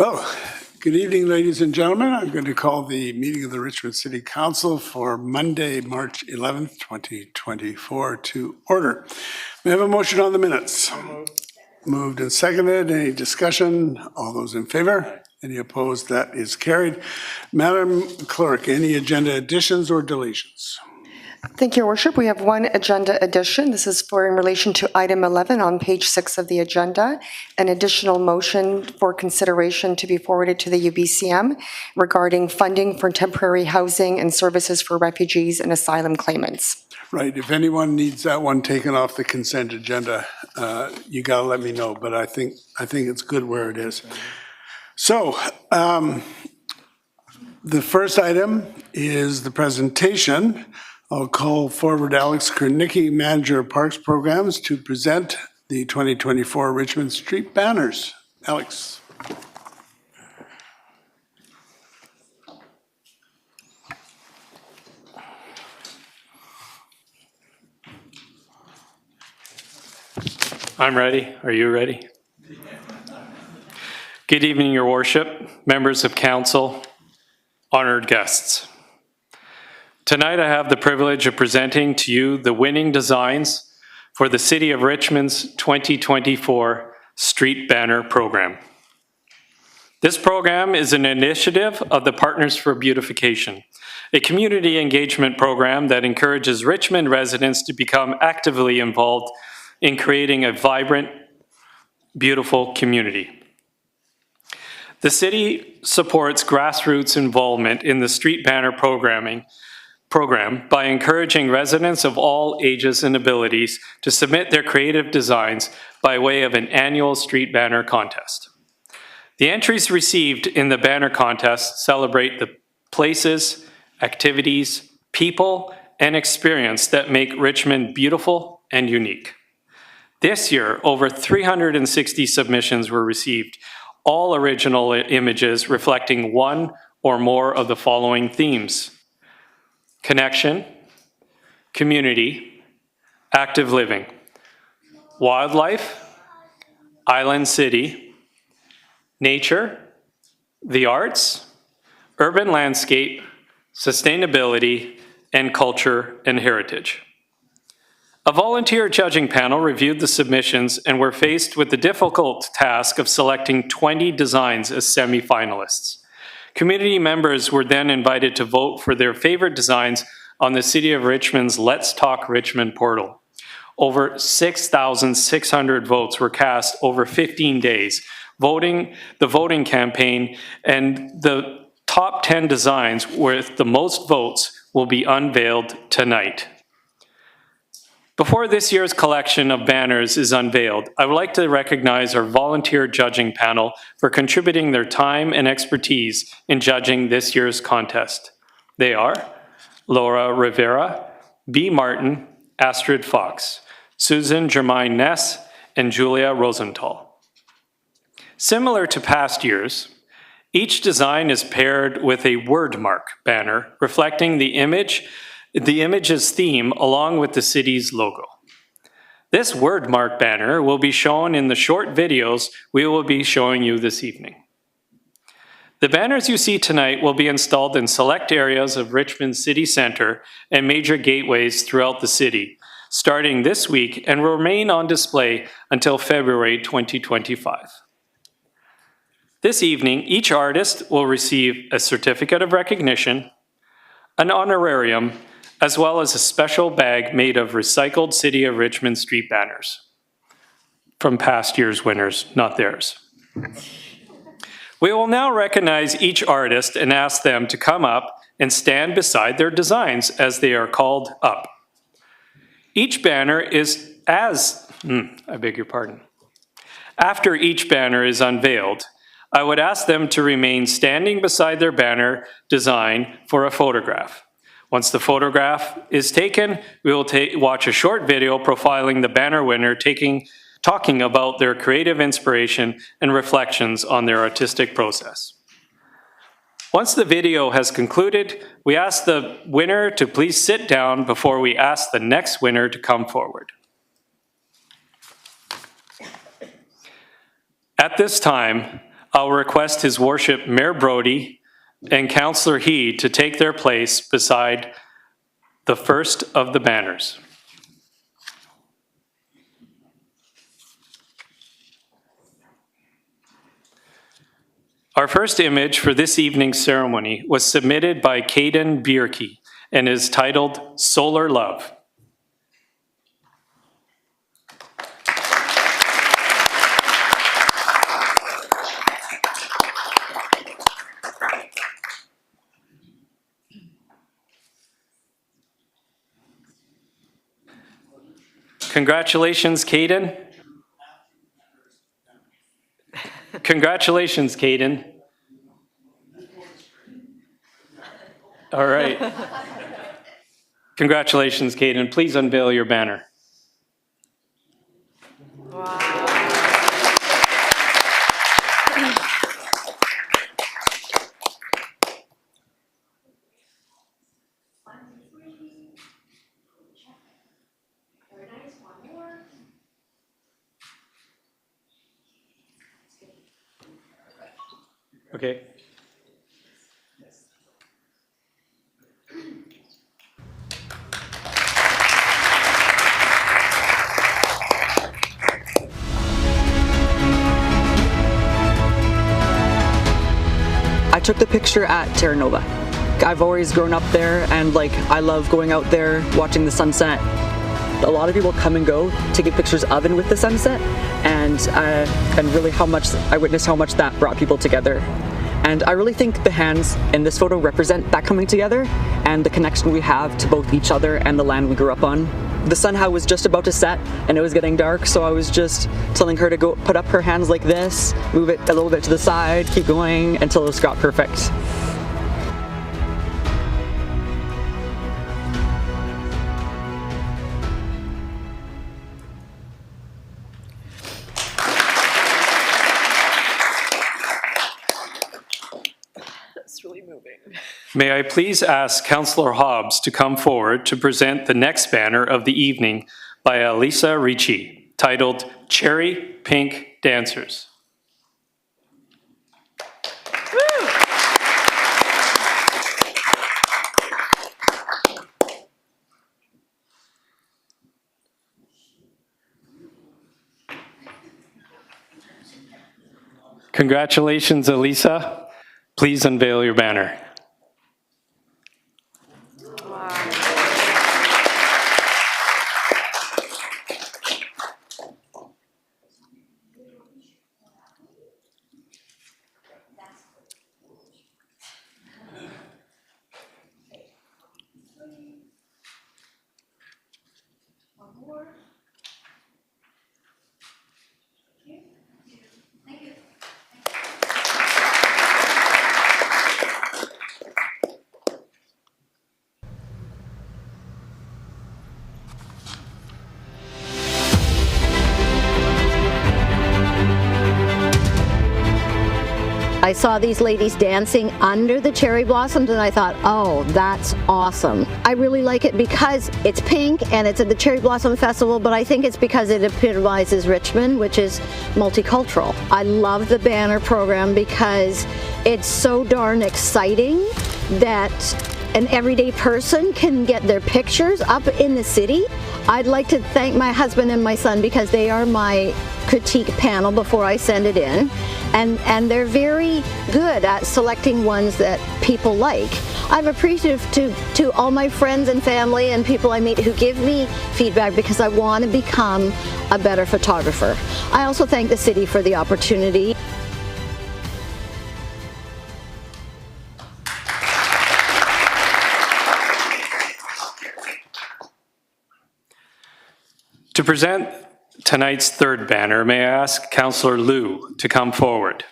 Well, good evening, ladies and gentlemen. I'm going to call the meeting of the Richmond City Council for Monday, March 11th, 2024 to order. May I have a motion on the minutes? Moved and seconded. Any discussion? All those in favor? Any opposed? That is carried. Madam Clerk, any agenda additions or deletions? Thank you, Your Worship. We have one agenda addition. This is for in relation to item 11 on page 6 of the agenda, an additional motion for consideration to be forwarded to the UBCM regarding funding for temporary housing and services for refugees and asylum claimants. Right. If anyone needs that one taken off the consent agenda, you got to let me know. But I think it's good where it is. So the first item is the presentation. I'll call forward Alex Kernicki, Manager of Parks Programs, to present the 2024 Richmond Street banners. Alex. I'm ready. Are you ready? Good evening, Your Worship, members of council, honored guests. Tonight I have the privilege of presenting to you the winning designs for the City of Richmond's 2024 Street Banner Program. This program is an initiative of the Partners for Beautification, a community engagement program that encourages Richmond residents to become actively involved in creating a vibrant, beautiful community. The city supports grassroots involvement in the street banner program by encouraging residents of all ages and abilities to submit their creative designs by way of an annual street banner contest. The entries received in the banner contest celebrate the places, activities, people, and experience that make Richmond beautiful and unique. This year, over 360 submissions were received, all original images reflecting one or more of the following themes: connection, community, active living, wildlife, island city, nature, the arts, urban landscape, sustainability, and culture and heritage. A volunteer judging panel reviewed the submissions and were faced with the difficult task of selecting 20 designs as semi-finalists. Community members were then invited to vote for their favorite designs on the City of Richmond's Let's Talk Richmond portal. Over 6,600 votes were cast over 15 days. The voting campaign and the top 10 designs with the most votes will be unveiled tonight. Before this year's collection of banners is unveiled, I would like to recognize our volunteer judging panel for contributing their time and expertise in judging this year's contest. They are Laura Rivera, B. Martin, Astrid Fox, Susan Germain Ness, and Julia Rosenthal. Similar to past years, each design is paired with a word mark banner reflecting the image's theme along with the city's logo. This word mark banner will be shown in the short videos we will be showing you this evening. The banners you see tonight will be installed in select areas of Richmond City Centre and major gateways throughout the city, starting this week, and will remain on display until February 2025. This evening, each artist will receive a certificate of recognition, an honorarium, as well as a special bag made of recycled City of Richmond street banners from past year's winners, not theirs. We will now recognize each artist and ask them to come up and stand beside their designs as they are called up. Each banner is After each banner is unveiled, I would ask them to remain standing beside their banner design for a photograph. Once the photograph is taken, we will watch a short video profiling the banner winner talking about their creative inspiration and reflections on their artistic process. Once the video has concluded, we ask the winner to please sit down before we ask the next winner to come forward. At this time, I'll request His Worship Mayor Brody and Councillor He to take their place beside the first of the banners. Our first image for this evening's ceremony was submitted by Caden Bierke and is titled Solar Love. Congratulations, Caden. Congratulations, Caden. All right. Congratulations, Caden. Please unveil your banner. Okay. I took the picture at Terra Nova. I've always grown up there, and I love going out there, watching the sunset. A lot of people come and go to get pictures of and with the sunset, and really I witnessed how much that brought people together. And I really think the hands in this photo represent that coming together and the connection we have to both each other and the land we grew up on. The sun was just about to set and it was getting dark, so I was just telling her to go put up her hands like this, move it a little bit to the side, keep going until it was got perfect. May I please ask Councillor Hobbs to come forward to present the next banner of the evening by Elisa Ricci, titled Cherry Pink Dancers. Congratulations, Elisa. Please unveil your banner. I saw these ladies dancing under the cherry blossoms and I thought, oh, that's awesome. I really like it because it's pink and it's at the Cherry Blossom Festival, but I think it's because it epitomizes Richmond, which is multicultural. I love the banner program because it's so darn exciting that an everyday person can get their pictures up in the city. I'd like to thank my husband and my son because they are my critique panel before I send it in. And they're very good at selecting ones that people like. I'm appreciative to all my friends and family and people I meet who give me feedback because I want to become a better photographer. I also thank the city for the opportunity. To present tonight's third banner, may I ask Councillor Liu to come forward.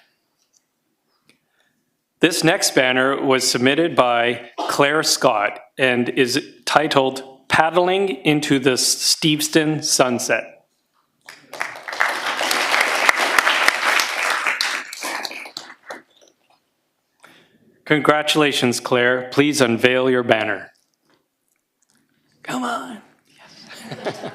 This next banner was submitted by Claire Scott and is titled Paddling into the Steveston Sunset. Congratulations, Claire. Please unveil your banner. Come on. Yes.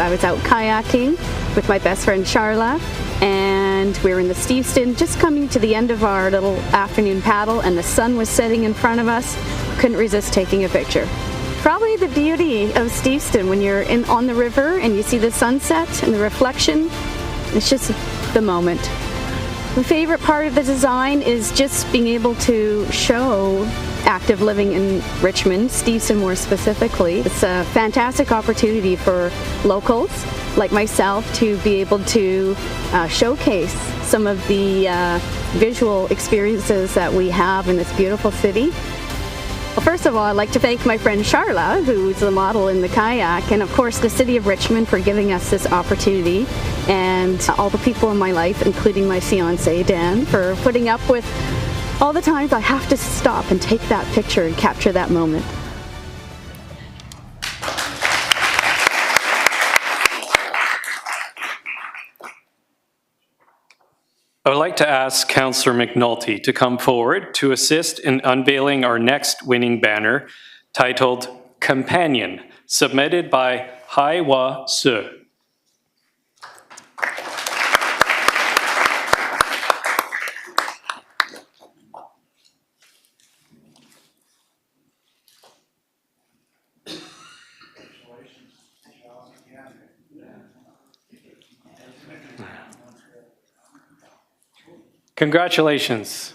I was out kayaking with my best friend Charla, and we were in the Steveston, just coming to the end of our little afternoon paddle, and the sun was setting in front of us. Couldn't resist taking a picture. Probably the beauty of Steveston when you're on the river and you see the sunset and the reflection. It's just the moment. My favorite part of the design is just being able to show active living in Richmond, Steveston more specifically. It's a fantastic opportunity for locals like myself to be able to showcase some of the visual experiences that we have in this beautiful city. Well, first of all, I'd like to thank my friend Charla, who's the model in the kayak, and of course the City of Richmond for giving us this opportunity, and all the people in my life, including my fiancé, Dan, for putting up with all the times I have to stop and take that picture and capture that moment. I would like to ask Councillor McNulty to come forward to assist in unveiling our next winning banner titled Companion, submitted by Hai Wa Se. Congratulations.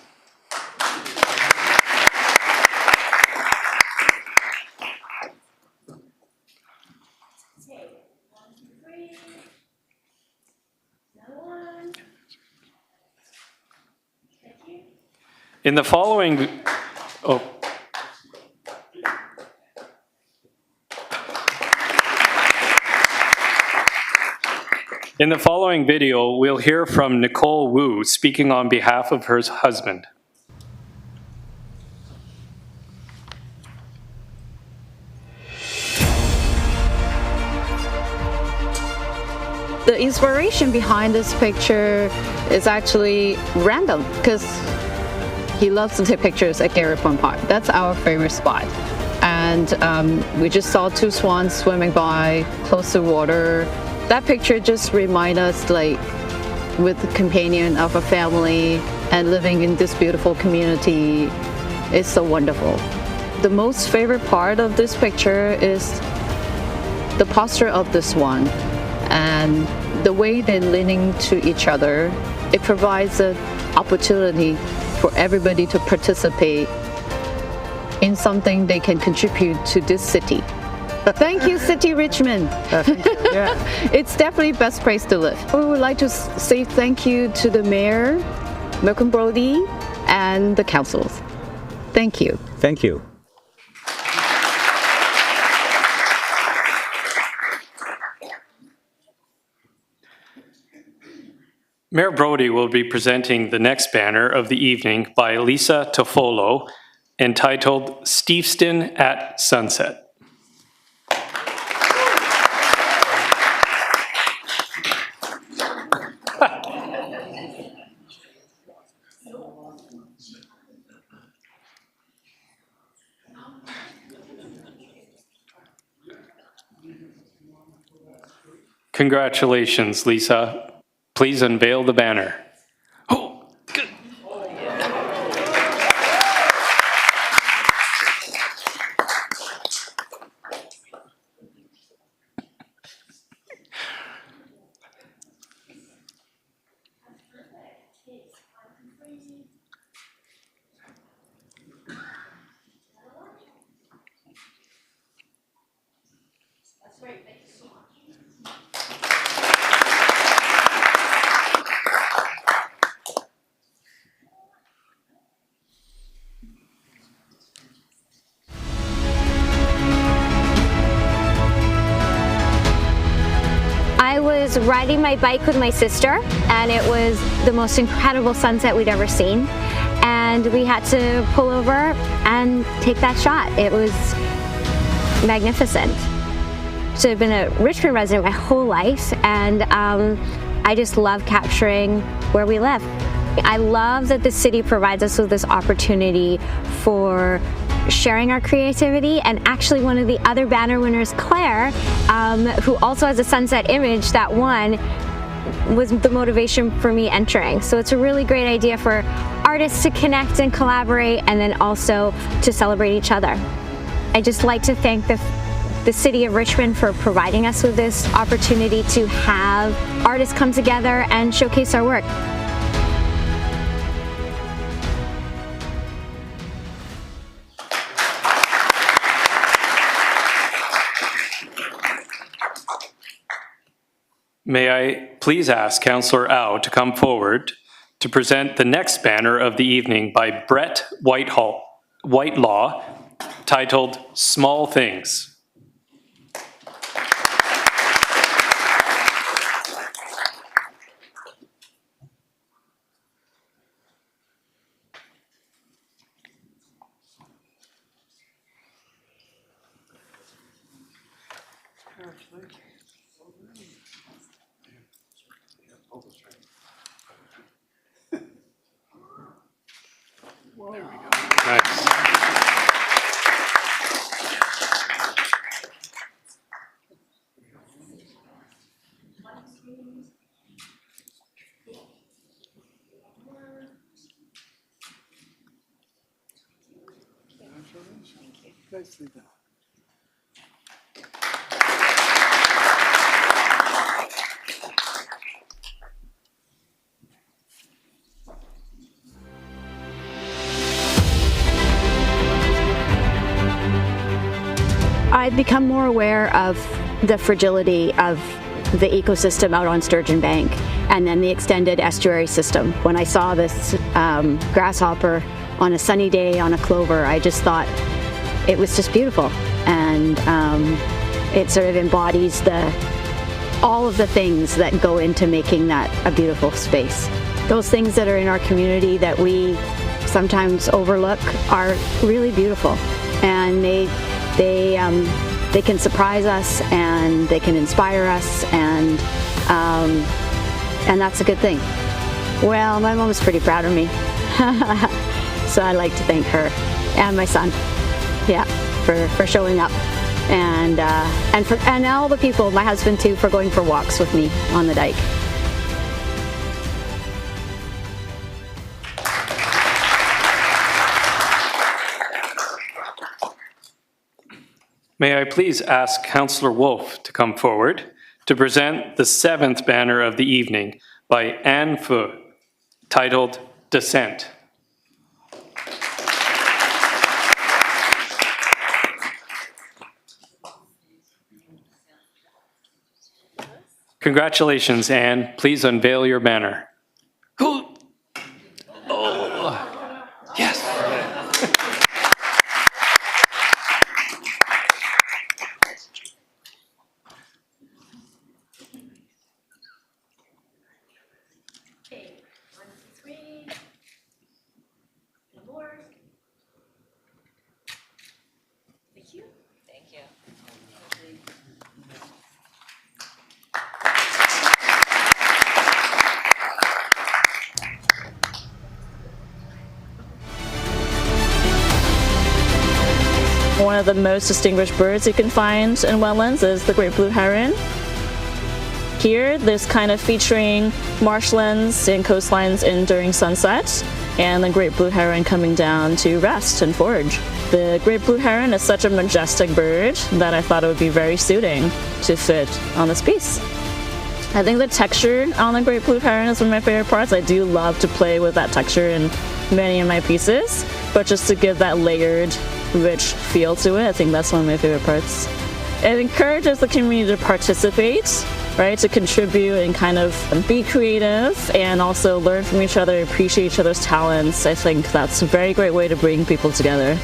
In the following, In the following video, we'll hear from Nicole Wu speaking on behalf of her husband. The inspiration behind this picture is actually random because he loves to take pictures at Garrett-Point Park. That's our favorite spot. And we just saw two swans swimming by close to water. That picture just reminds us, like, with the companion of a family and living in this beautiful community is so wonderful. The most favorite part of this picture is the posture of the swan and the way they're leaning to each other. It provides an opportunity for everybody to participate in something they can contribute to this city. Thank you, City Richmond. Yeah. It's definitely the best place to live. We would like to say thank you to the Mayor, Malcolm Brody, and the councils. Thank you. Thank you. Mayor Brody will be presenting the next banner of the evening by Lisa Toffolo, entitled Steveston at Sunset. Congratulations, Lisa. Please unveil the banner. Oh, good. I was riding my bike with my sister, and it was the most incredible sunset we'd ever seen. And we had to pull over and take that shot. It was magnificent. So I've been a Richmond resident my whole life, and I just love capturing where we live. I love that the city provides us with this opportunity for sharing our creativity. And actually one of the other banner winners, Claire, who also has a sunset image that won, was the motivation for me entering. So it's a really great idea for artists to connect and collaborate, and then also to celebrate each other. I just like to thank the City of Richmond for providing us with this opportunity to have artists come together and showcase our work. May I please ask Councillor Au to come forward to present the next banner of the evening by Brett Whitelaw, titled Small Things. Nice. Nicely done. I've become more aware of the fragility of the ecosystem out on Sturgeon Bank, and then the extended estuary system. When I saw this grasshopper on a sunny day on a clover, I just thought it was just beautiful, and it sort of embodies all of the things that go into making that a beautiful space. Those things that are in our community that we sometimes overlook are really beautiful, and they can surprise us, and they can inspire us, and that's a good thing. Well, my mom is pretty proud of me, so I'd like to thank her and my son, yeah, for showing up, and all the people, my husband too, for going for walks with me on the dike. May I please ask Councillor Wolfe to come forward to present the 7th banner of the evening by Anne Phu, titled Descent. Congratulations, Anne. Please unveil your banner. Oh, yes. One of the most distinguished birds you can find in wetlands is the great blue heron. Here, this kind of featuring marshlands and coastlines during sunset, and the great blue heron coming down to rest and forage. The great blue heron is such a majestic bird that I thought it would be very suiting to fit on this piece. I think the texture on the great blue heron is one of my favorite parts. I do love to play with that texture in many of my pieces, but just to give that layered, rich feel to it, I think that's one of my favorite parts. It encourages the community to participate, right, to contribute and kind of be creative, and also learn from each other, appreciate each other's talents. I think that's a very great way to bring people together.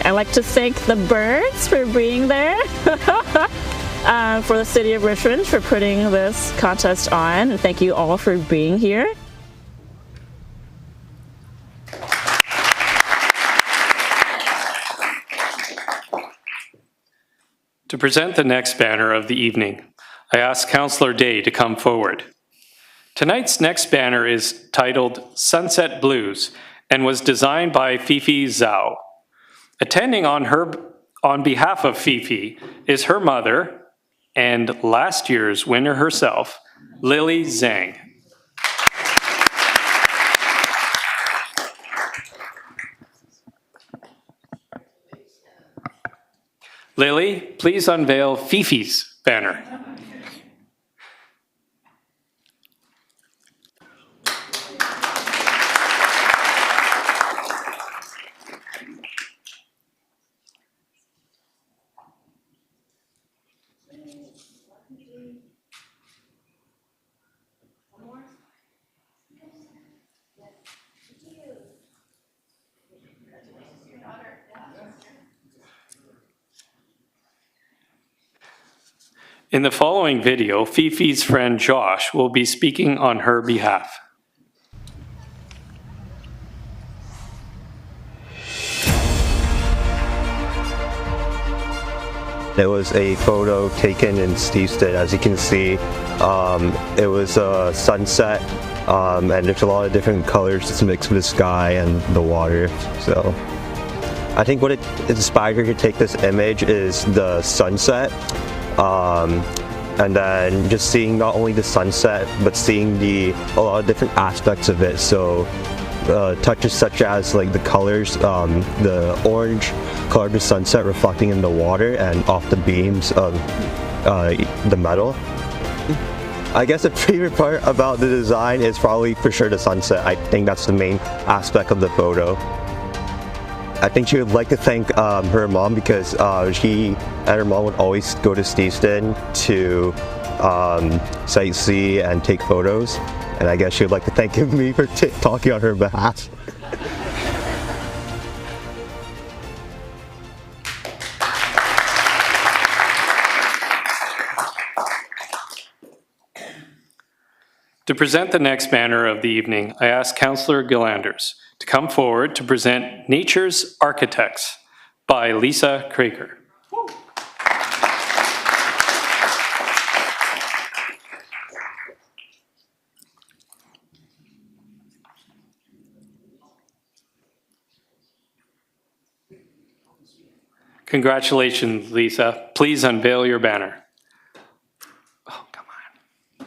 I'd like to thank the birds for being there, for the City of Richmond for putting this contest on, and thank you all for being here. To present the next banner of the evening, I ask Councillor Day to come forward. Tonight's next banner is titled Sunset Blues and was designed by Fifi Zhao. Attending on behalf of Fifi is her mother and last year's winner herself, Lily Zhang. Lily, please unveil Fifi's banner. In the following video, Fifi's friend Josh will be speaking on her behalf. It was a photo taken in Steveston. As you can see, it was a sunset, and there's a lot of different colors that's mixed with the sky and the water. So I think what it inspired her to take this image is the sunset. And then just seeing not only the sunset, but seeing a lot of different aspects of it. So touches such as like the colors, the orange color of the sunset reflecting in the water and off the beams of the metal. I guess the favorite part about the design is probably for sure the sunset. I think that's the main aspect of the photo. I think she would like to thank her mom because she and her mom would always go to Steveston to sightsee and take photos. And I guess she would like to thank me for talking on her behalf. To present the next banner of the evening, I ask Councillor Gillanders to come forward to present Nature's Architects by Lisa Kraker. Congratulations, Lisa. Please unveil your banner. Oh, come on.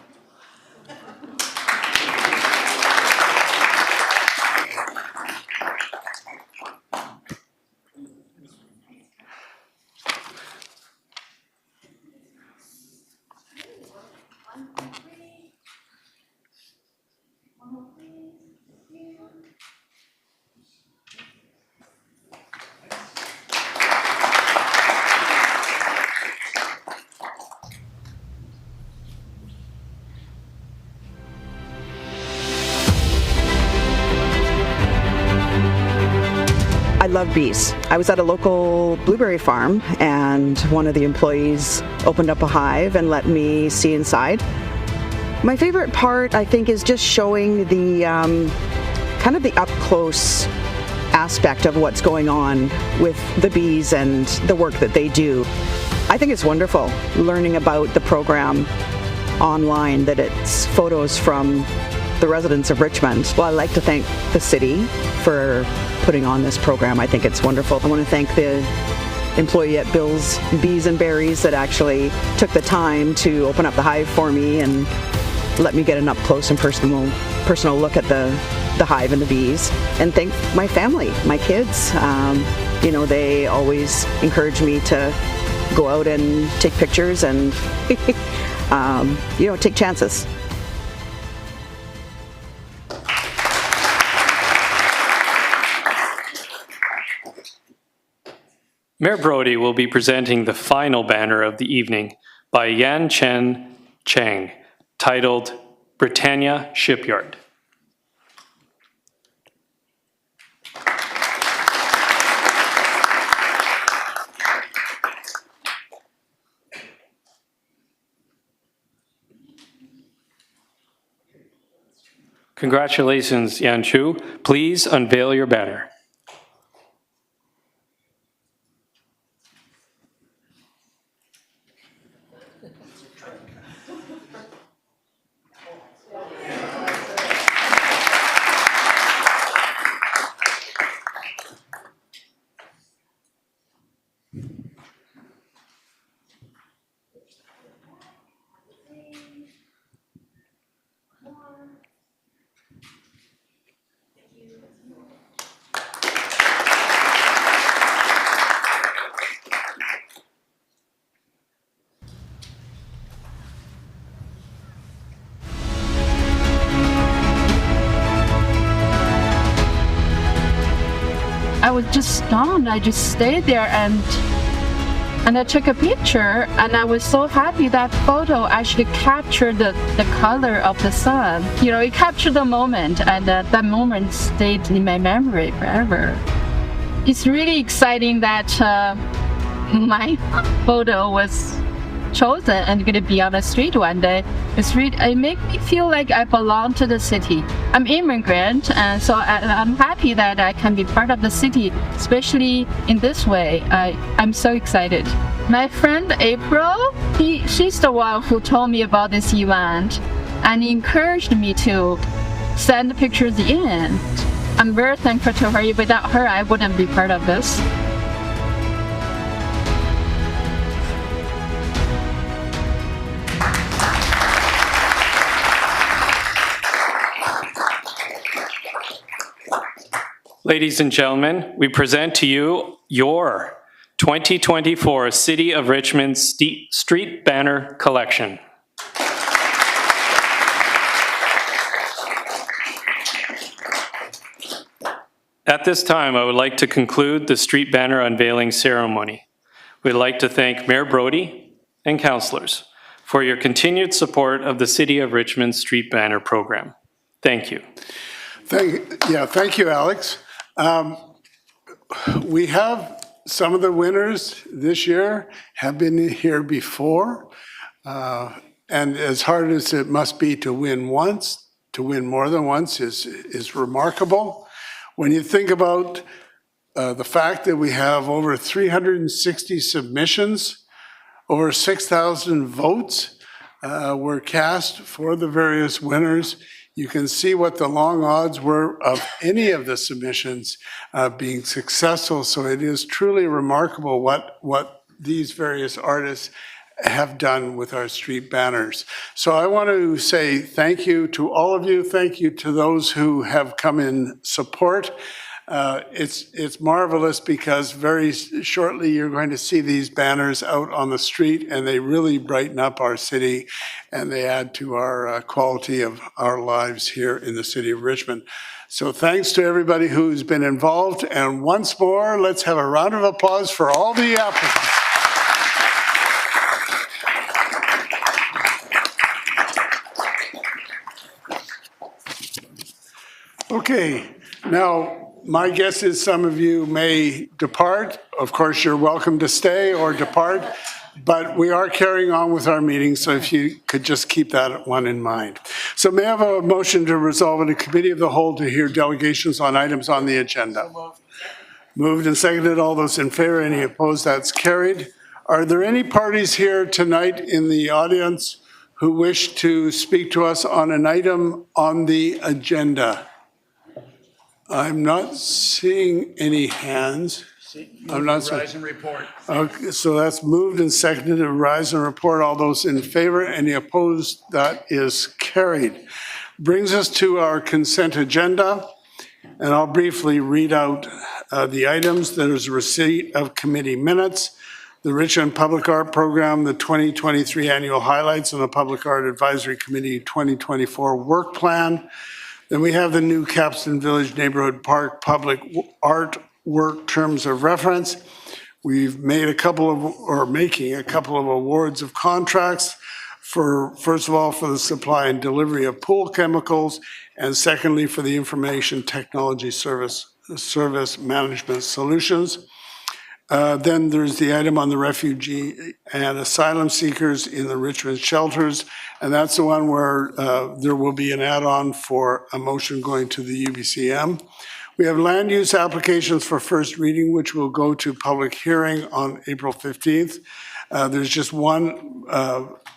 I love bees. I was at a local blueberry farm and one of the employees opened up a hive and let me see inside. My favorite part, I think, is just showing the kind of the up-close aspect of what's going on with the bees and the work that they do. I think it's wonderful learning about the program online, that it's photos from the residents of Richmond. Well, I'd like to thank the city for putting on this program. I think it's wonderful. I want to thank the employee at Bill's Bees and Berries that actually took the time to open up the hive for me and let me get an up close and personal look at the hive and the bees. And thank my family, my kids. You know, they always encourage me to go out and take pictures and you know, take chances. Mayor Brody will be presenting the final banner of the evening by Yan Chen Chang, titled Britannia Shipyard. Congratulations, Yan Chu. Please unveil your banner. was just stunned. I just stayed there and I took a picture, and I was so happy that photo actually captured the color of the sun. You know, it captured the moment, and that moment stayed in my memory forever. It's really exciting that my photo was chosen and going to be on the street one day. It makes me feel like I belong to the city. I'm immigrant, and so I'm happy that I can be part of the city, especially in this way. I'm so excited. My friend April, she's the one who told me about this event and encouraged me to send the pictures in. I'm very thankful to her. Without her, I wouldn't be part of this. Ladies and gentlemen, we present to you your 2024 City of Richmond Street Banner Collection. At this time, I would like to conclude the street banner unveiling ceremony. We'd like to thank Mayor Brody and councillors for your continued support of the City of Richmond Street Banner Program. Thank you. Thank you, Alex. We have some of the winners this year have been here before. And as hard as it must be to win once, to win more than once is remarkable. When you think about the fact that we have over 360 submissions, over 6,000 votes were cast for the various winners, you can see what the long odds were of any of the submissions being successful. So it is truly remarkable what these various artists have done with our street banners. So I want to say thank you to all of you. Thank you to those who have come in support. It's marvelous because very shortly you're going to see these banners out on the street, and they really brighten up our city and they add to our quality of our lives here in the city of Richmond. So thanks to everybody who's been involved, and once more, let's have a round of applause for all the applicants. Okay, now my guess is some of you may depart. Of course, you're welcome to stay or depart, but we are carrying on with our meeting, so if you could just keep that one in mind. So may I have a motion to resolve in a committee of the whole to hear delegations on items on the agenda? Moved and seconded. All those in favor, any opposed? That's carried. Are there any parties here tonight in the audience who wish to speak to us on an item on the agenda? I'm not seeing any hands. I'm not seeing. Rise and report. Okay, so that's moved and seconded to rise and report. All those in favor, any opposed? That is carried. Brings us to our consent agenda, and I'll briefly read out the items. There's receipt of committee minutes, the Richmond Public Art Program, the 2023 annual highlights, and the Public Art Advisory Committee 2024 work plan. Then we have the new Capstan Village Neighborhood Park Public Art Work Terms of Reference. We've made making a couple of awards of contracts for, first of all, for the supply and delivery of pool chemicals, and secondly, for the information technology service management solutions. Then there's the item on the refugee and asylum seekers in the Richmond shelters, and that's the one where there will be an add-on for a motion going to the UBCM. We have land use applications for first reading, which will go to public hearing on April 15th. There's just one,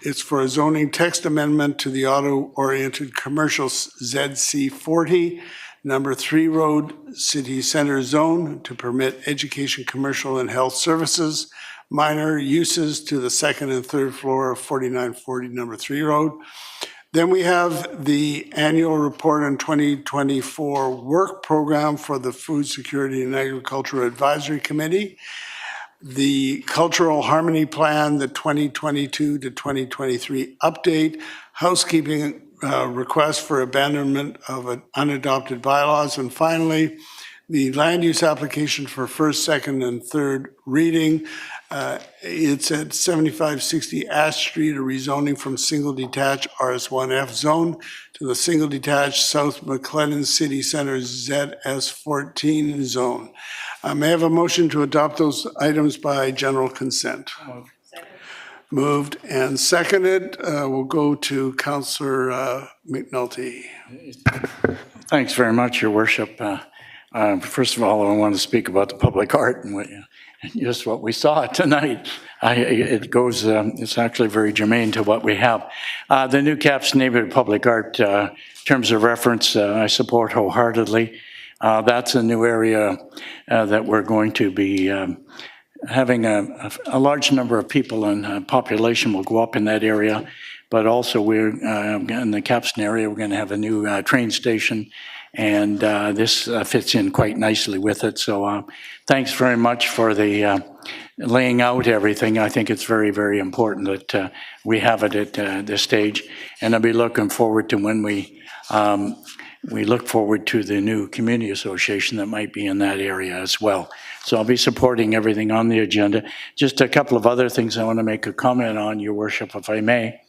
it's for a zoning text amendment to the auto-oriented commercial ZC40, number 3 road, city center zone to permit education, commercial, and health services, minor uses to the second and third floor of 4940 number 3 road. Then we have the annual report on 2024 work program for the Food Security and Agriculture Advisory Committee, the Cultural Harmony Plan, the 2022 to 2023 update, housekeeping request for abandonment of unadopted bylaws, and finally, the land use application for first, second, and third reading. It's at 7560 Ash Street, a rezoning from single detached RS1F zone to the single detached South McLennan City Center ZS14 zone. May I have a motion to adopt those items by general consent? Moved and seconded. We'll go to Councillor McNulty. Thanks very much, Your Worship. First of all, I want to speak about the public art and just what we saw tonight. It's actually very germane to what we have. The new CAPS neighborhood public art, in terms of reference, I support wholeheartedly. That's a new area that we're going to be having a large number of people and population will go up in that area, but also we're in the Capstan area, we're going to have a new train station, and this fits in quite nicely with it. So thanks very much for the laying out everything. I think it's very, very important that we have it at this stage, and I'll be looking forward to when we look forward to the new community association that might be in that area as well. So I'll be supporting everything on the agenda. Just a couple of other things I want to make a comment on, Your Worship, if I may.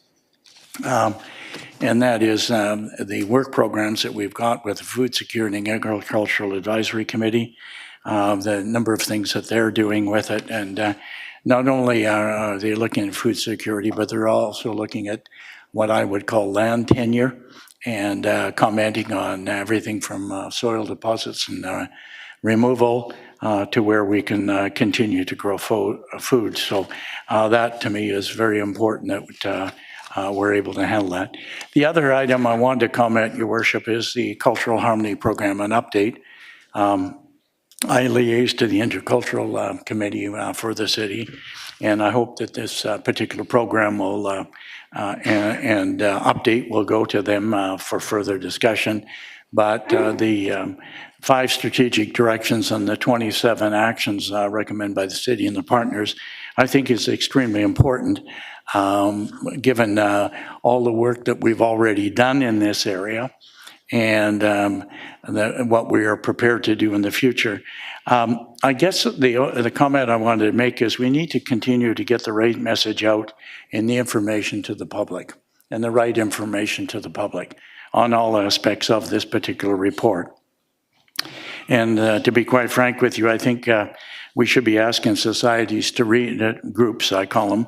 And that is the work programs that we've got with the Food Security and Agricultural Advisory Committee, the number of things that they're doing with it. And not only are they looking at food security, but they're also looking at what I would call land tenure and commenting on everything from soil deposits and removal to where we can continue to grow food. So that to me is very important that we're able to handle that. The other item I wanted to comment, Your Worship, is the Cultural Harmony Program and update. I liaise to the Intercultural Committee for the city, and I hope that this particular program will and update will go to them for further discussion. But the 5 strategic directions and the 27 actions recommended by the city and the partners, I think is extremely important, given all the work that we've already done in this area and what we are prepared to do in the future. I guess the comment I wanted to make is we need to continue to get the right message out and the information to the public, and the right information to the public on all aspects of this particular report. And to be quite frank with you, I think we should be asking societies to read it, groups I call them,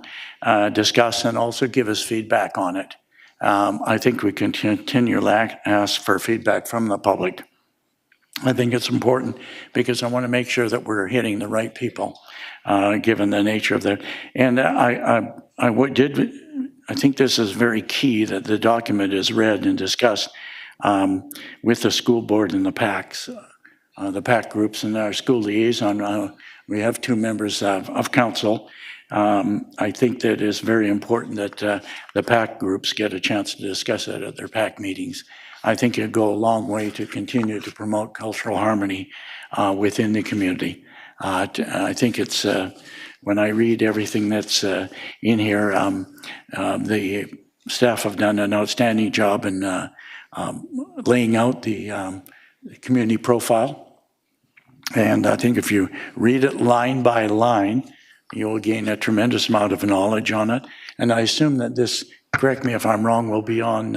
discuss and also give us feedback on it. I think we can continually ask for feedback from the public. I think it's important because I want to make sure that we're hitting the right people, given the nature of that. And I think this is very key that the document is read and discussed with the school board and the PACs, the PAC groups and our school liaison. We have 2 members of council. I think that it's very important that the PAC groups get a chance to discuss it at their PAC meetings. I think it'd go a long way to continue to promote cultural harmony within the community. I think it's, when I read everything that's in here, the staff have done an outstanding job in laying out the community profile. And I think if you read it line by line, you'll gain a tremendous amount of knowledge on it. And I assume that this, correct me if I'm wrong, will be on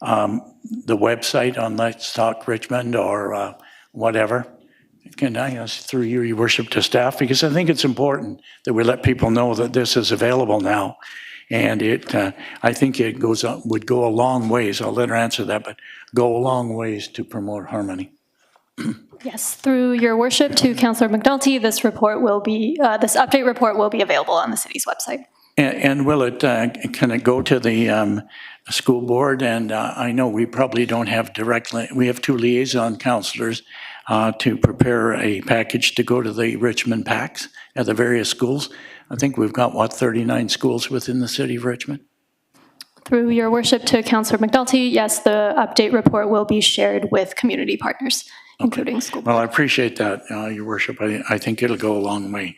the website on Let's Talk Richmond or whatever. Can I ask through you, Your Worship, to staff? Because I think it's important that we let people know that this is available now. And I think it would go a long ways, I'll let her answer that, but go a long ways to promote harmony. Yes, through Your Worship to Councillor McNulty, this update report will be available on the city's website. And will it, can it go to the school board? And I know we probably don't have we have 2 liaison councillors to prepare a package to go to the Richmond PACs at the various schools. I think we've got, 39 schools within the city of Richmond? Through Your Worship to Councillor McNulty, yes, the update report will be shared with community partners, including school board. Well, I appreciate that, Your Worship. I think it'll go a long way,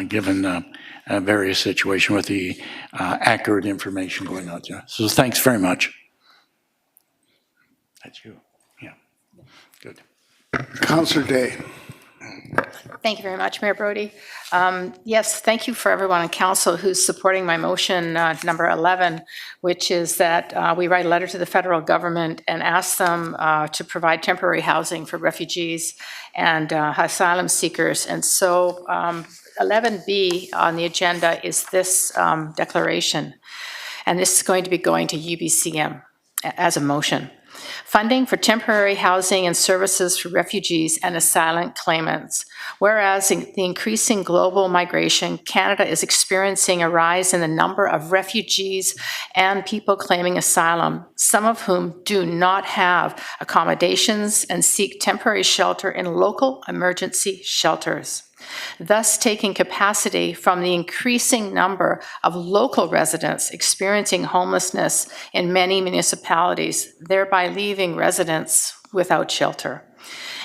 given various situation with the accurate information going out there. So thanks very much. That's you. Yeah. Good. Councillor Day. Thank you very much, Mayor Brody. Yes, thank you for everyone on council who's supporting my motion number 11, which is that we write a letter to the federal government and ask them to provide temporary housing for refugees and asylum seekers. And so 11B on the agenda is this declaration, and this is going to be going to UBCM as a motion. Funding for temporary housing and services for refugees and asylum claimants. Whereas in the increasing global migration, Canada is experiencing a rise in the number of refugees and people claiming asylum, some of whom do not have accommodations and seek temporary shelter in local emergency shelters, thus taking capacity from the increasing number of local residents experiencing homelessness in many municipalities, thereby leaving residents without shelter.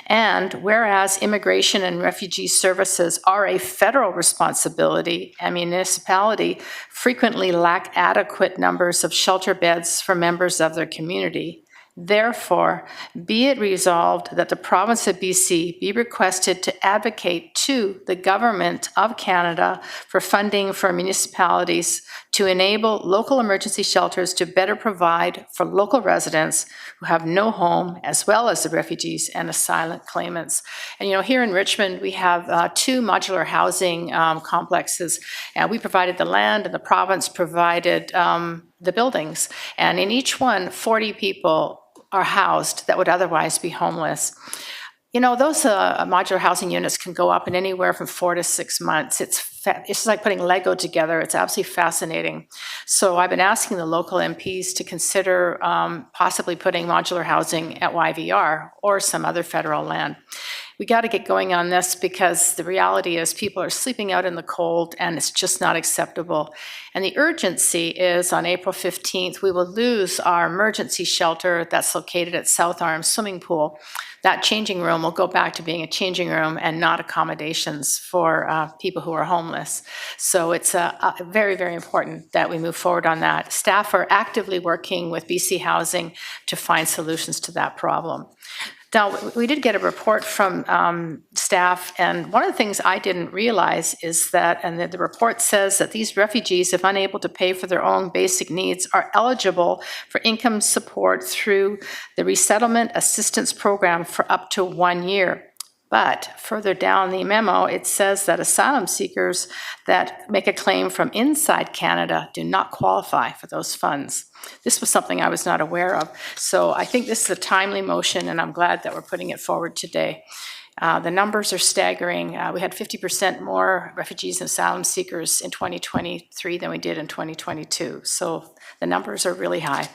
And whereas immigration and refugee services are a federal responsibility, and municipality frequently lack adequate numbers of shelter beds for members of their community, therefore, be it resolved that the province of BC be requested to advocate to the Government of Canada for funding for municipalities to enable local emergency shelters to better provide for local residents who have no home, as well as the refugees and asylum claimants. And here in Richmond, we have 2 modular housing complexes, and we provided the land and the province provided the buildings. And in each one, 40 people are housed that would otherwise be homeless. Those modular housing units can go up in anywhere from 4 to 6 months. It's like putting Lego together. It's absolutely fascinating. So I've been asking the local MPs to consider possibly putting modular housing at YVR or some other federal land. We got to get going on this because the reality is people are sleeping out in the cold and it's just not acceptable. And the urgency is on April 15th, we will lose our emergency shelter that's located at South Arms Swimming Pool. That changing room will go back to being a changing room and not accommodations for people who are homeless. So it's very, very important that we move forward on that. Staff are actively working with BC Housing to find solutions to that problem. Now, we did get a report from staff, and one of the things I didn't realize is that, and the report says that these refugees, if unable to pay for their own basic needs, are eligible for income support through the Resettlement Assistance Program for up to 1 year. But further down the memo, it says that asylum seekers that make a claim from inside Canada do not qualify for those funds. This was something I was not aware of. So I think this is a timely motion, and I'm glad that we're putting it forward today. The numbers are staggering. We had 50% more refugees and asylum seekers in 2023 than we did in 2022. So the numbers are really high.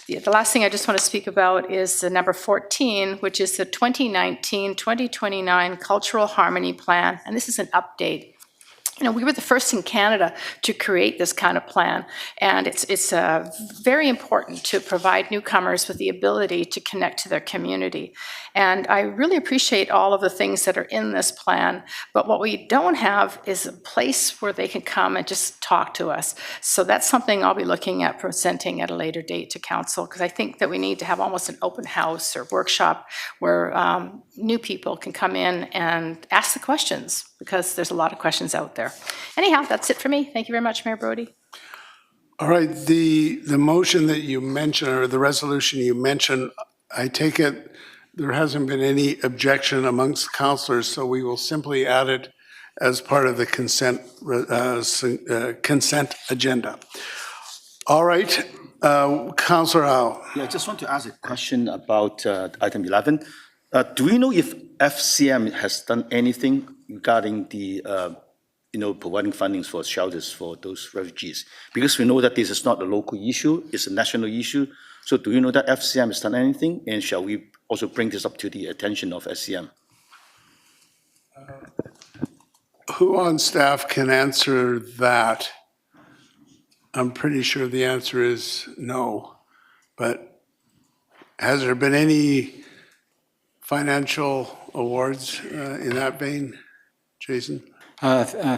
The last thing I just want to speak about is the number 14, which is the 2019-2029 Cultural Harmony Plan, and this is an update. We were the first in Canada to create this kind of plan, and it's very important to provide newcomers with the ability to connect to their community. And I really appreciate all of the things that are in this plan, but what we don't have is a place where they can come and just talk to us. So that's something I'll be looking at presenting at a later date to council, because I think that we need to have almost an open house or workshop where new people can come in and ask the questions, because there's a lot of questions out there. Anyhow, that's it for me. Thank you very much, Mayor Brody. All right, the motion that you mentioned, or the resolution you mentioned, I take it there hasn't been any objection amongst councillors, so we will simply add it as part of the consent agenda. All right, Councillor Howe. Yeah, I just want to ask a question about item 11. Do we know if FCM has done anything regarding the providing funding for shelters for those refugees? Because we know that this is not a local issue, it's a national issue. So do you know that FCM has done anything? And shall we also bring this up to the attention of FCM? Who on staff can answer that? I'm pretty sure the answer is no. But has there been any financial awards in that vein, Jason?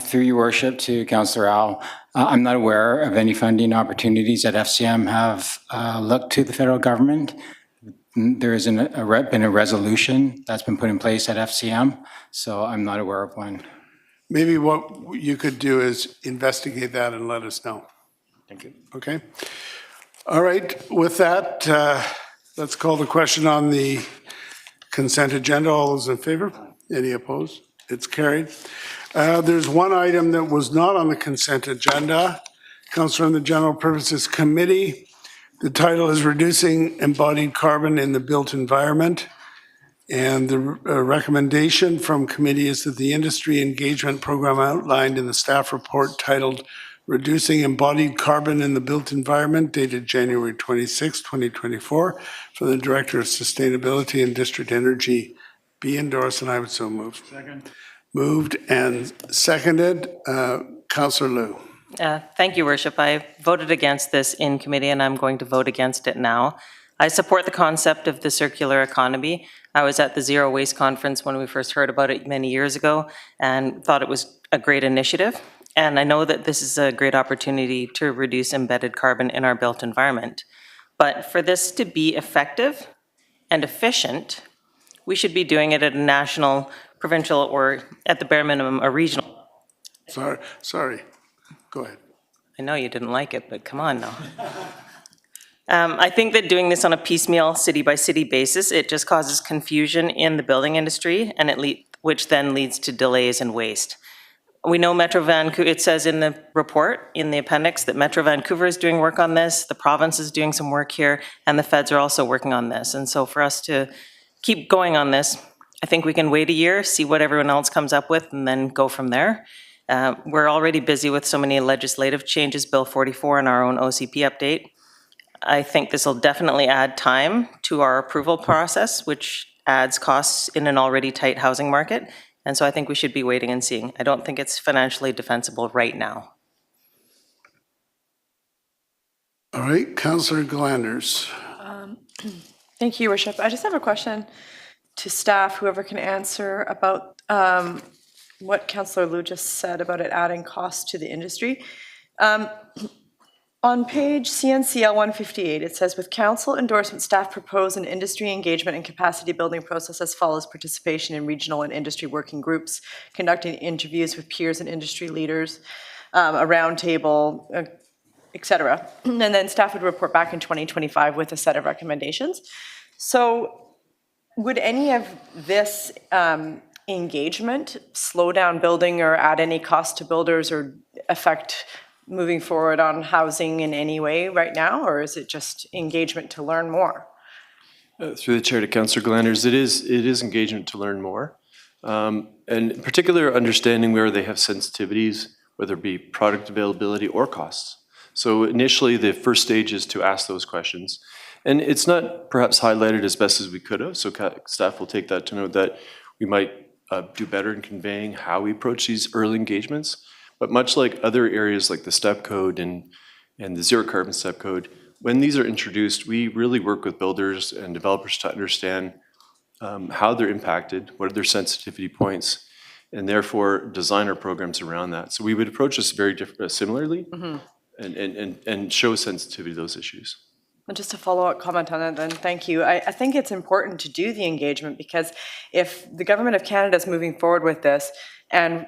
Through your worship to Councillor Al, I'm not aware of any funding opportunities that FCM have looked to the federal government. There isn't been a resolution that's been put in place at FCM, so I'm not aware of one. Maybe what you could do is investigate that and let us know. Thank you. Okay? All right, with that, let's call the question on the consent agenda. All those in favor? Any opposed? It's carried. There's one item that was not on the consent agenda. Councilor in the General Purposes Committee. The title is Reducing Embodied Carbon in the Built Environment. And the recommendation from committee is that the industry engagement program outlined in the staff report titled Reducing Embodied Carbon in the Built Environment, dated January 26, 2024, from the Director of Sustainability and District Energy be endorsed, and I would so move. Second. Moved and seconded. Councillor Liu. Thank you, Worship. I voted against this in committee, and I'm going to vote against it now. I support the concept of the circular economy. I was at the Zero Waste Conference when we first heard about it many years ago and thought it was a great initiative. And I know that this is a great opportunity to reduce embedded carbon in our built environment. But for this to be effective and efficient, we should be doing it at a national, provincial, or at the bare minimum, a regional. Sorry. Go ahead. I know you didn't like it, but come on now. I think that doing this on a piecemeal, city-by-city basis, it just causes confusion in the building industry, and which then leads to delays and waste. We know Metro Vancouver, it says in the report, in the appendix, that Metro Vancouver is doing work on this, the province is doing some work here, and the feds are also working on this. And so for us to keep going on this, I think we can wait a year, see what everyone else comes up with, and then go from there. We're already busy with so many legislative changes, Bill 44 and our own OCP update. I think this will definitely add time to our approval process, which adds costs in an already tight housing market. And so I think we should be waiting and seeing. I don't think it's financially defensible right now. All right, Councillor Glanders. Thank you, Your Worship. I just have a question to staff, whoever can answer, about what Councillor Liu just said about it adding costs to the industry. On page CNCL 158, it says, with council endorsement, staff propose an industry engagement and capacity building process as follows: participation in regional and industry working groups, conducting interviews with peers and industry leaders, a roundtable, etc. And then staff would report back in 2025 with a set of recommendations. So would any of this engagement slow down building or add any cost to builders or affect moving forward on housing in any way right now, or is it just engagement to learn more? Through the chair to Councillor Glanders, it is engagement to learn more, and in particular understanding where they have sensitivities, whether it be product availability or costs. So initially, the first stage is to ask those questions, and it's not perhaps highlighted as best as we could have. So staff will take that to note that we might do better in conveying how we approach these early engagements. But much like other areas like the STEP code and the zero carbon STEP code, when these are introduced, we really work with builders and developers to understand how they're impacted, what are their sensitivity points, and therefore design our programs around that. So we would approach this very similarly and show sensitivity to those issues. And just a follow-up comment on that then, thank you. I think it's important to do the engagement, because if the Government of Canada is moving forward with this, and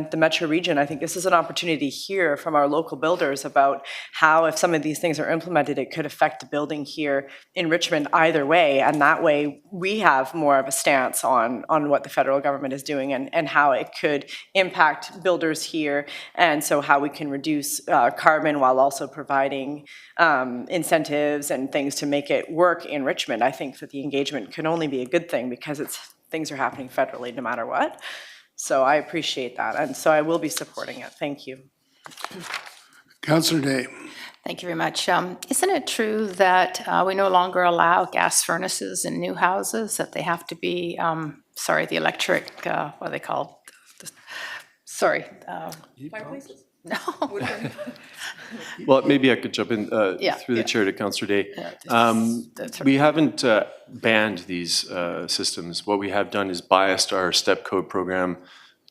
the Metro region, I think this is an opportunity to hear from our local builders about how, if some of these things are implemented, it could affect the building here in Richmond either way. And that way we have more of a stance on what the federal government is doing and how it could impact builders here. And so how we can reduce carbon while also providing incentives and things to make it work in Richmond. I think that the engagement can only be a good thing, because things are happening federally no matter what. So I appreciate that, and so I will be supporting it. Thank you. Councillor Day. Thank you very much. Isn't it true that we no longer allow gas furnaces in new houses, that they have to be, the electric, what are they called? Fireplaces? No. Well, maybe I could jump in through the chair to Councillor Day. We haven't banned these systems. What we have done is biased our STEP code program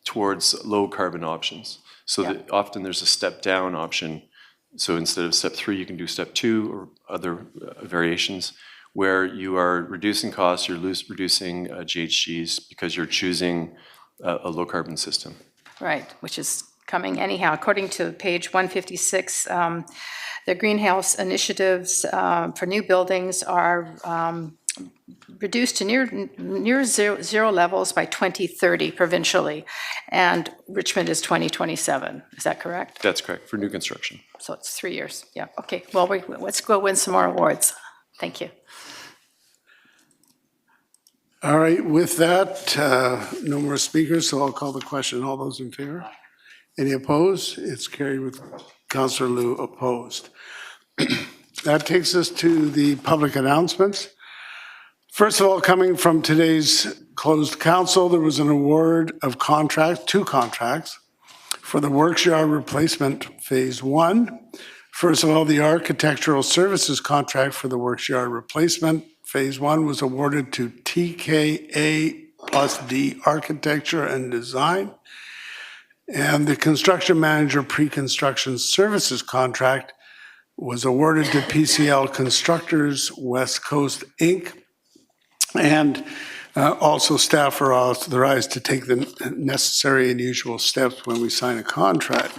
towards low carbon options. So that often there's a step down option. So instead of step 3, you can do step 2 or other variations. where you are reducing costs, you're reducing GHGs because you're choosing a low carbon system. Right, which is coming anyhow. According to page 156, the greenhouse initiatives for new buildings are reduced to near zero levels by 2030 provincially, and Richmond is 2027. Is that correct? That's correct, for new construction. So it's 3 years. Yeah, okay. Well, let's go win some more awards. Thank you. All right, with that, no more speakers, so I'll call the question. All those in favor? Any opposed? It's carried with Councillor Liu opposed. That takes us to the public announcements. First of all, coming from today's closed council, there was an award of two contracts for the Works Yard Replacement Phase 1. First of all, the Architectural Services contract for the Works Yard Replacement Phase 1 was awarded to TKA+D Architecture and Design. And the Construction Manager Pre-Construction Services contract was awarded to PCL Constructors West Coast, Inc. And also staff are authorized to take the necessary and usual steps when we sign a contract.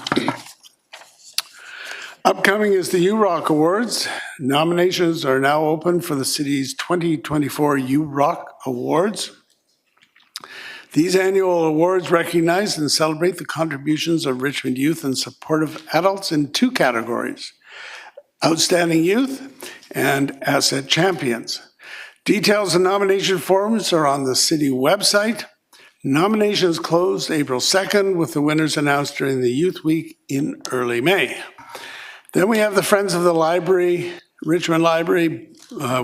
Upcoming is the UROC Awards. Nominations are now open for the city's 2024 UROC Awards. These annual awards recognize and celebrate the contributions of Richmond youth and supportive adults in two categories: Outstanding Youth and Asset Champions. Details and nomination forms are on the city website. Nominations closed April 2nd, with the winners announced during the Youth Week in early May. Then we have the Friends of the Library, Richmond Library,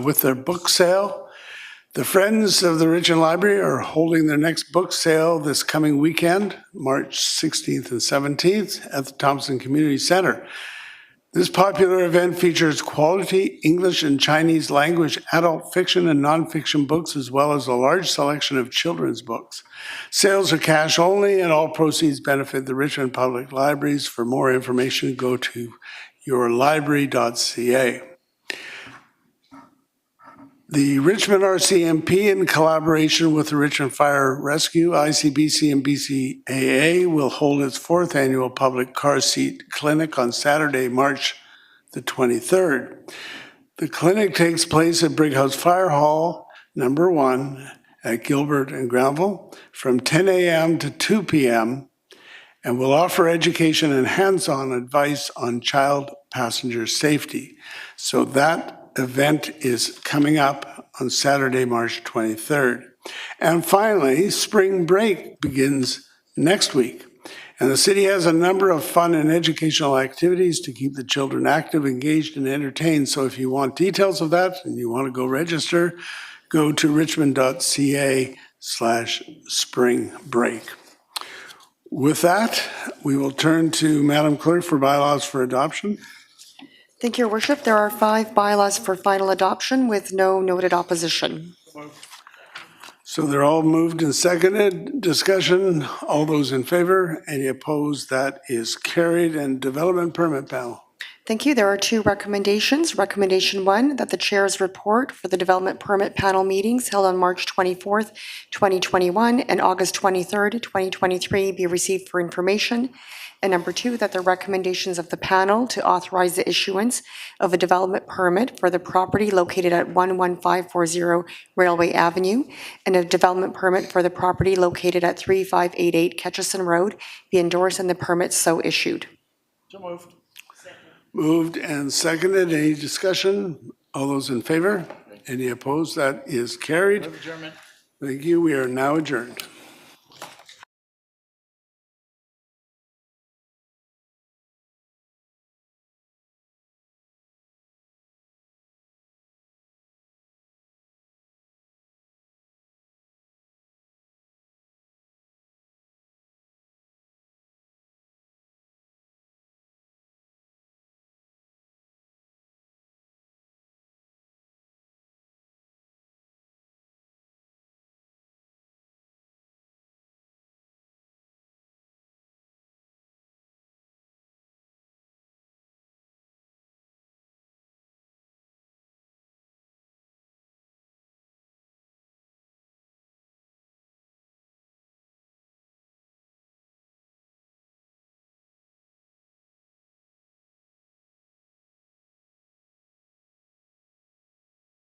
with their book sale. The Friends of the Richmond Library are holding their next book sale this coming weekend, March 16th and 17th, at the Thompson Community Center. This popular event features quality English and Chinese language adult fiction and nonfiction books, as well as a large selection of children's books. Sales are cash only, and all proceeds benefit the Richmond Public Libraries. For more information, go to yourlibrary.ca. The Richmond RCMP, in collaboration with the Richmond Fire Rescue, ICBC, and BCAA, will hold its 4th annual public car seat clinic on Saturday, March the 23rd. The clinic takes place at Brighouse Fire Hall, number 1, at Gilbert and Granville, from 10 a.m. to 2 p.m., and will offer education and hands-on advice on child passenger safety. So that event is coming up on Saturday, March 23rd. And finally, spring break begins next week. And the city has a number of fun and educational activities to keep the children active, engaged, and entertained. So if you want details of that and you want to go register, go to richmond.ca/spring break. With that, we will turn to Madam Clerk for bylaws for adoption. Thank you, Your Worship. There are 5 bylaws for final adoption with no noted opposition. So they're all moved and seconded. Discussion, all those in favor? Any opposed? That is carried. And Development Permit Panel. Thank you. There are 2 recommendations. Recommendation 1, that the Chair's report for the Development Permit Panel meetings held on March 24th, 2021 and August 23rd, 2023 be received for information. And number 2, that the recommendations of the panel to authorize the issuance of a development permit for the property located at 11540 Railway Avenue and a development permit for the property located at 3588 Ketchison Road be endorsed and the permit so issued. So moved. Moved and seconded. Any discussion? All those in favor? Any opposed? That is carried. Thank you. We are now adjourned.